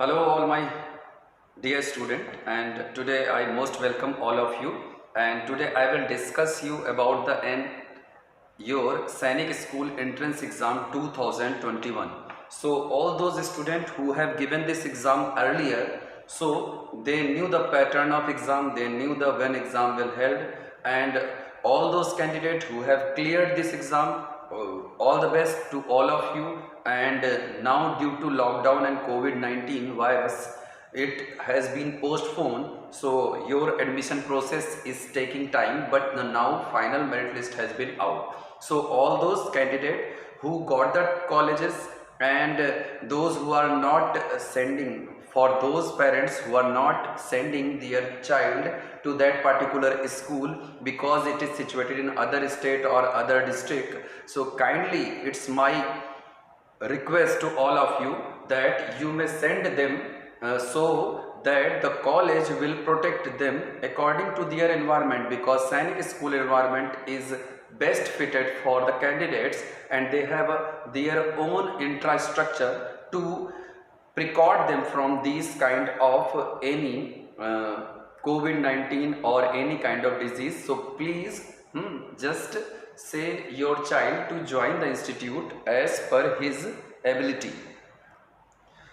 Hello all my dear student, and today I most welcome all of you, and today I will discuss you about your Sainik School Entrance Exam 2021. So all those students who have given this exam earlier, so they knew the pattern of exam, they knew the when exam will held, and all those candidates who have cleared this exam, all the best to all of you. And now due to lockdown and COVID-19 virus, it has been postponed, so your admission process is taking time, but the now final merit list has been out. So all those candidates who got the colleges, and those who are not sending, for those parents who are not sending their child to that particular school because it is situated in other state or other district, so kindly it's my request to all of you that you may send them, so that the college will protect them according to their environment, because Sainik school environment is best fitted for the candidates, and they have their own infrastructure to precaution them from these kind of any COVID-19 or any kind of disease. So please just say your child to join the institute as per his ability.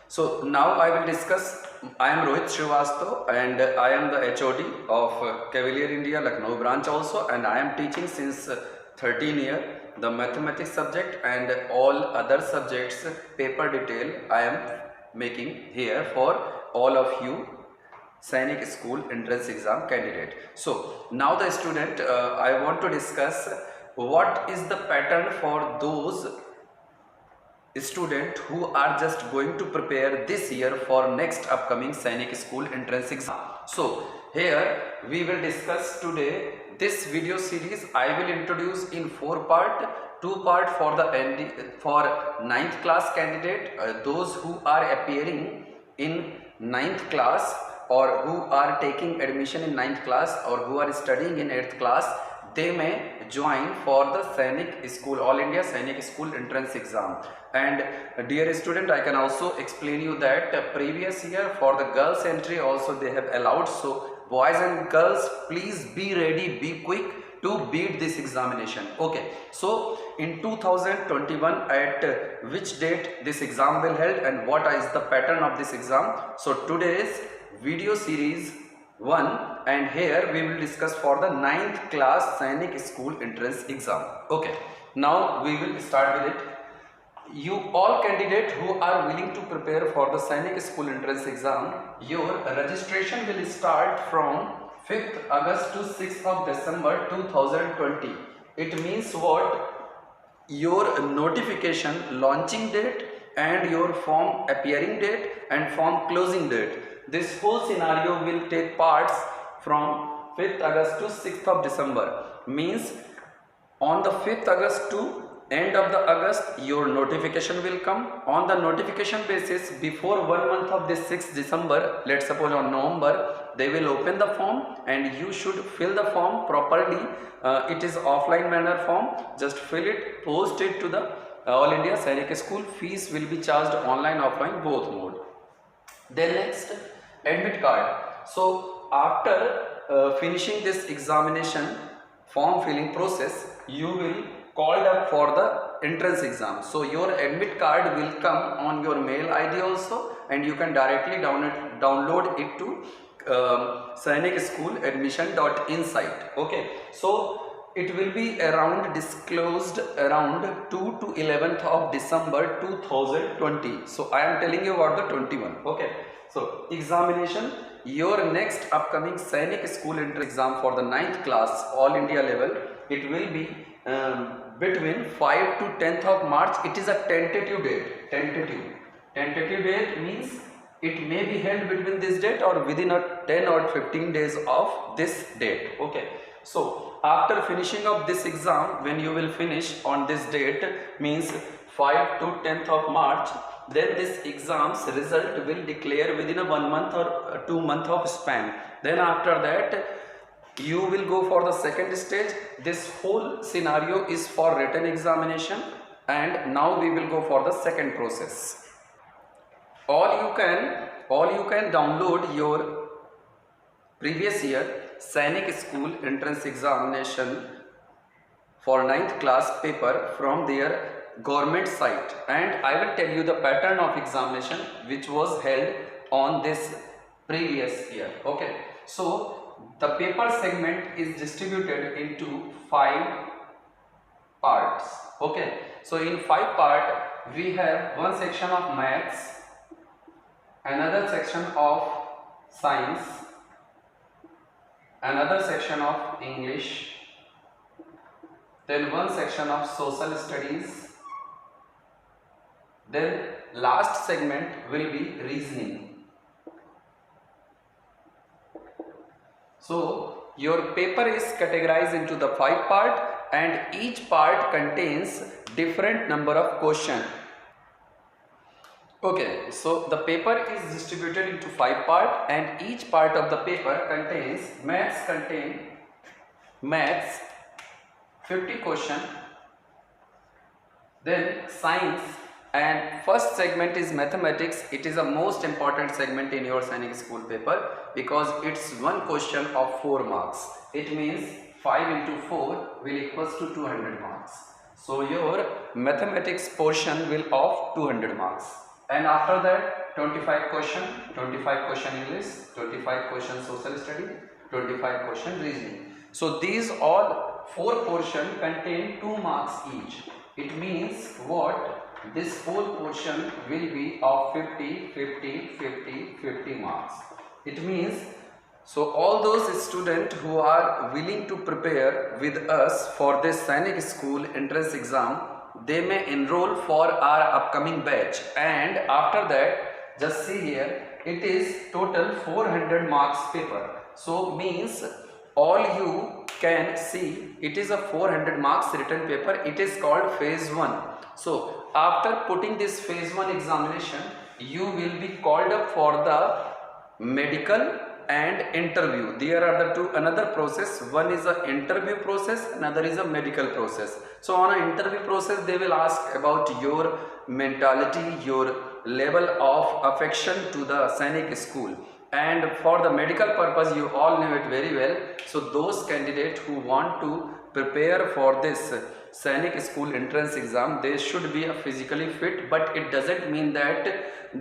So now I will discuss. I am Rohit Srivastava, and I am the HOD of Cavalier India Lucknow branch also, and I am teaching since 13 years the mathematics subject, and all other subjects paper detail I am making here for all of you Sainik School Entrance Exam candidate. So now the student, I want to discuss what is the pattern for those students who are just going to prepare this year for next upcoming Sainik School Entrance Exam. So here we will discuss today this video series. I will introduce in 4 parts. 2 part for the for 9th class candidate, those who are appearing in 9th class, or who are taking admission in 9th class, or who are studying in 8th class, they may join for the Sainik School, All India Sainik School Entrance Exam. And dear student, I can also explain you that previous year for the girls entry also they have allowed. So boys and girls, please be ready, be quick to beat this examination. Okay, so in 2021, at which date this exam will held and what is the pattern of this exam? So today's video series 1, and here we will discuss for the 9th class Sainik School Entrance Exam. Okay, now we will start with it. You all candidates who are willing to prepare for the Sainik School Entrance Exam, your registration will start from 5th August to 6th of December 2020. It means what? Your notification launching date and your form appearing date and form closing date. This whole scenario will take parts from 5th August to 6th of December. Means on the 5th August to end of the August, your notification will come. On the notification basis, before 1 month of this 6th December, let's suppose on November, they will open the form and you should fill the form properly. It is offline manner form. Just fill it, post it to the All India Sainik School. Fees will be charged online, offline, both mode. Then next, admit card. So after finishing this examination form filling process, you will called up for the entrance exam. So your admit card will come on your mail ID also, and you can directly download it to Sainik School admission.in site. Okay, so it will be around disclosed around 2 to 11th of December 2020. So I am telling you about the 21. Okay, so examination, your next upcoming Sainik School Entrance Exam for the 9th class All India level, it will be between 5 to 10th of March. It is a tentative date. Tentative date means it may be held between this date or within a 10 or 15 days of this date. Okay, so after finishing of this exam, when you will finish on this date, means 5 to 10th of March, then this exam's result will declare within a 1 month or 2 month of span. Then after that, you will go for the second stage. This whole scenario is for written examination, and now we will go for the second process. all you can download your previous year Sainik School entrance examination for 9th class paper from their government site, and I will tell you the pattern of examination which was held on this previous year. Okay, so the paper segment is distributed into 5 parts. Okay, so in 5 part we have one section of maths, another section of science, another section of English, then one section of social studies, then last segment will be reasoning. So your paper is categorized into the 5 part, and each part contains different number of questions. Okay, so the paper is distributed into 5 part, and each part of the paper contains maths 50 question, then science, and first segment is mathematics. It is the most important segment in your Sainik School paper because it's one question of 4 marks. It means 5 into 4 will equals to 200 marks. So your mathematics portion will of 200 marks, and after that 25 question English, 25 question social study, 25 question reasoning. So these all 4 portion contain 2 marks each. It means what? This whole portion will be of 50, 50, 50, 50 marks. It means, so all those students who are willing to prepare with us for this Sainik School entrance exam, they may enroll for our upcoming batch, and after that, just see here, it is total 400 marks paper. So means all you can see, it is a 400 marks written paper. It is called phase 1. So after putting this phase 1 examination, you will be called up for the medical and interview. There are the two another process. One is a interview process, another is a medical process. So on an interview process, they will ask about your mentality, your level of affection to the Sainik School. And for the medical purpose, you all know it very well. So those candidates who want to prepare for this Sainik School entrance exam, they should be physically fit, but it doesn't mean that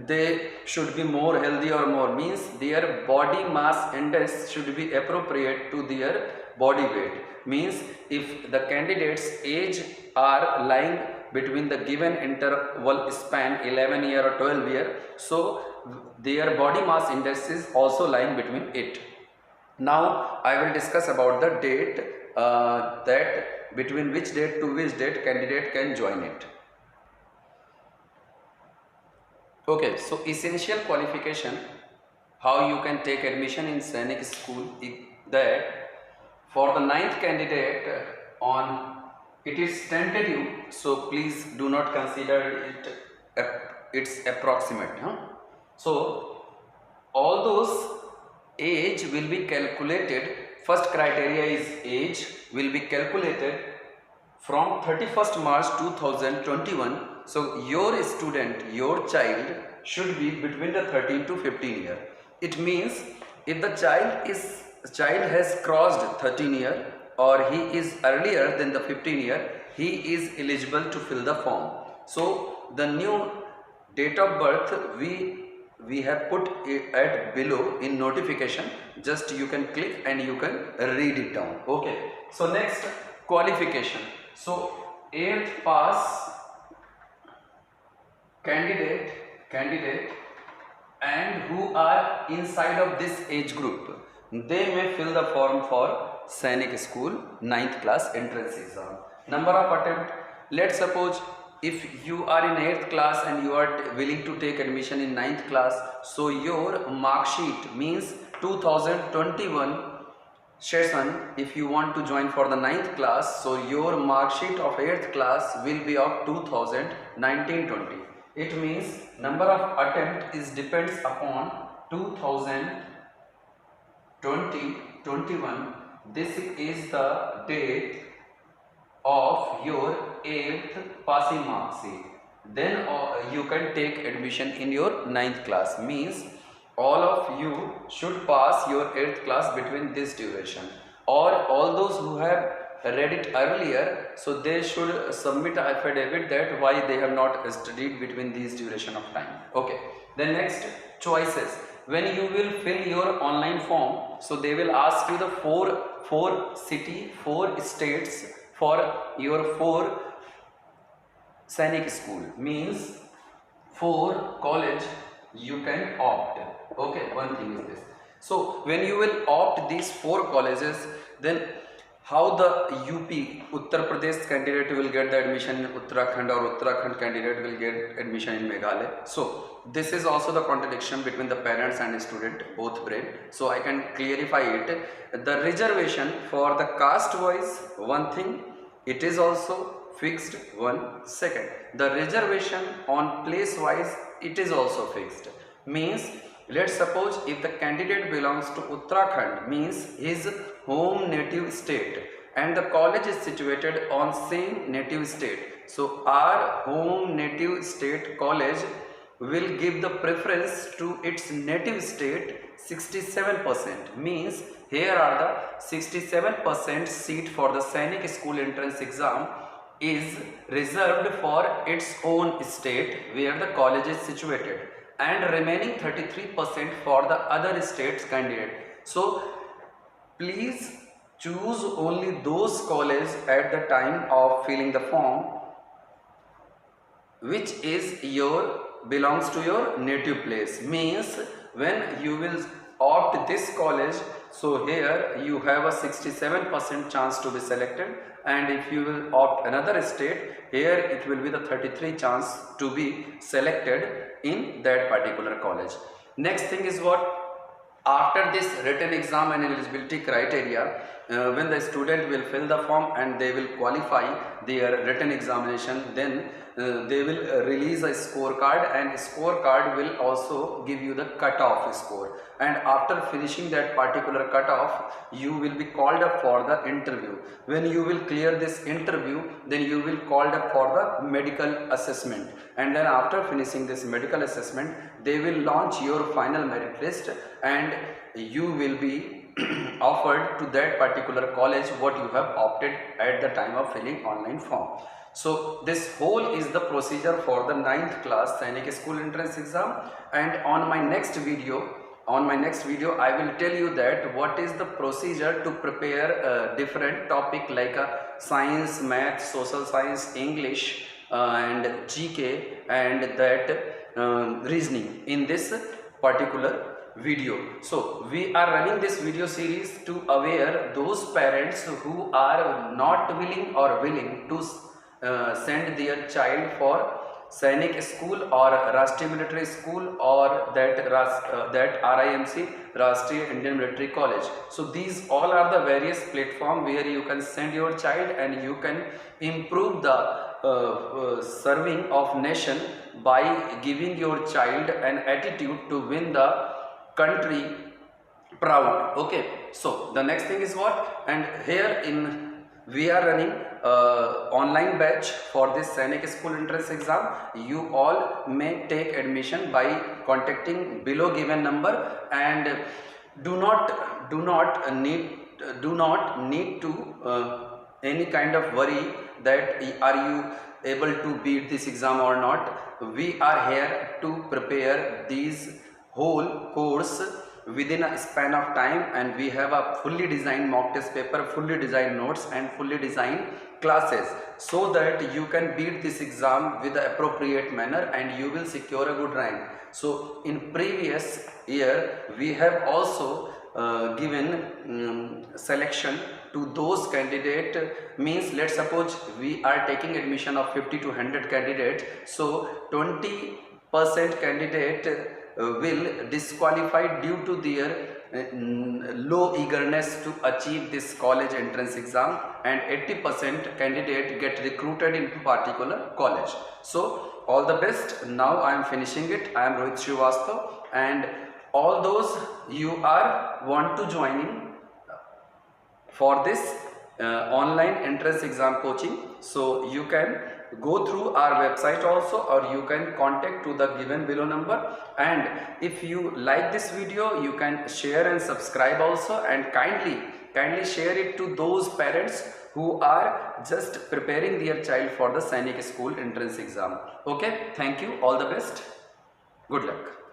they should be more healthy or more, means their body mass index should be appropriate to their body weight. Means if the candidates age are lying between the given interval span 11 year or 12 year, so their body mass index is also lying between it. Now I will discuss about the date, that between which date to which date candidate can join it. Okay, so essential qualification, how you can take admission in Sainik School, that for the 9th candidate on, it is tentative, so please do not consider it it's approximate. So all those age will be calculated. First criteria is age will be calculated from 31st March 2021. So your student, your child should be between the 13 to 15 year. It means if the child has crossed 13 year or he is earlier than the 15 year, he is eligible to fill the form. So the new date of birth we have put it at below in notification. Just you can click and you can read it down. Okay, so next qualification. So 8th pass candidate and who are inside of this age group, they may fill the form for Sainik School 9th class entrance exam. Number of attempt, let's suppose if you are in 8th class and you are willing to take admission in 9th class, so your mark sheet means 2021 session, if you want to join for the 9th class, so your mark sheet of 8th class will be of 2019-20. It means number of attempt is depends upon 2020-21. This is the date of your 8th passing mark sheet. then you can take admission in your 9th class. Means all of you should pass your 8th class between this duration, or all those who have read it earlier, so they should submit an affidavit that why they have not studied between these duration of time. Okay, then next, choices. When you will fill your online form, so they will ask you the four states for your 4 Sainik school. Means 4 college you can opt. Okay, one thing is this. So when you will opt these 4 colleges, then how the UP Uttar Pradesh candidate will get the admission in Uttarakhand, or Uttarakhand candidate will get admission in Meghalaya. So this is also the contradiction between the parents and student, both brain. So I can clarify it. The reservation for the caste wise, one thing, it is also fixed. One second, the reservation on place wise, it is also fixed. Means let's suppose if the candidate belongs to Uttarakhand, means his home native state, and the college is situated on same native state, so our home native state college will give the preference to its native state 67%. Means here are the 67% seat for the Sainik school entrance exam is reserved for its own state where the college is situated, and remaining 33% for the other states candidate. So please choose only those colleges at the time of filling the form which is your belongs to your native place. Means when you will opt this college, so here you have a 67% chance to be selected, and if you will opt another state, here it will be the 33 chance to be selected in that particular college. Next thing is what? After this written exam and eligibility criteria, when the student will fill the form and they will qualify their written examination, then they will release a scorecard, and scorecard will also give you the cutoff score, and after finishing that particular cutoff, you will be called up for the interview. When you will clear this interview, then you will called up for the medical assessment, and then after finishing this medical assessment, they will launch your final merit list, and you will be offered to that particular college what you have opted at the time of filling online form. So this whole is the procedure for the 9th class Sainik school entrance exam, and on my next video I will tell you that what is the procedure to prepare a different topic like science, math, social science, English and GK and that reasoning in this particular video. So we are running this video series to aware those parents who are not willing or willing to send their child for Sainik school or Rashtriya Military School or that RIMC, Rashtriya Indian Military College. So these all are the various platform where you can send your child and you can improve the serving of nation by giving your child an attitude to win the country proud. Okay, so the next thing is what, and here we are running online batch for this Sainik school entrance exam. You all may take admission by contacting below given number, and do not need to any kind of worry that are you able to beat this exam or not. We are here to prepare these whole course within a span of time, and we have a fully designed mock test paper, fully designed notes and fully designed classes, so that you can beat this exam with the appropriate manner and you will secure a good rank. So in previous year we have also given selection to those candidate. Means let's suppose we are taking admission of 50 to 100 candidates, so 20% candidate will disqualify due to their low eagerness to achieve this college entrance exam, and 80% candidate get recruited into particular college. So all the best. Now I am finishing it. I am Rohit Srivastava, and all those you are want to joining for this online entrance exam coaching, so you can go through our website also, or you can contact to the given below number. And if you like this video, you can share and subscribe also, and kindly share it to those parents who are just preparing their child for the Sainik School entrance exam. Okay, thank you, all the best, good luck.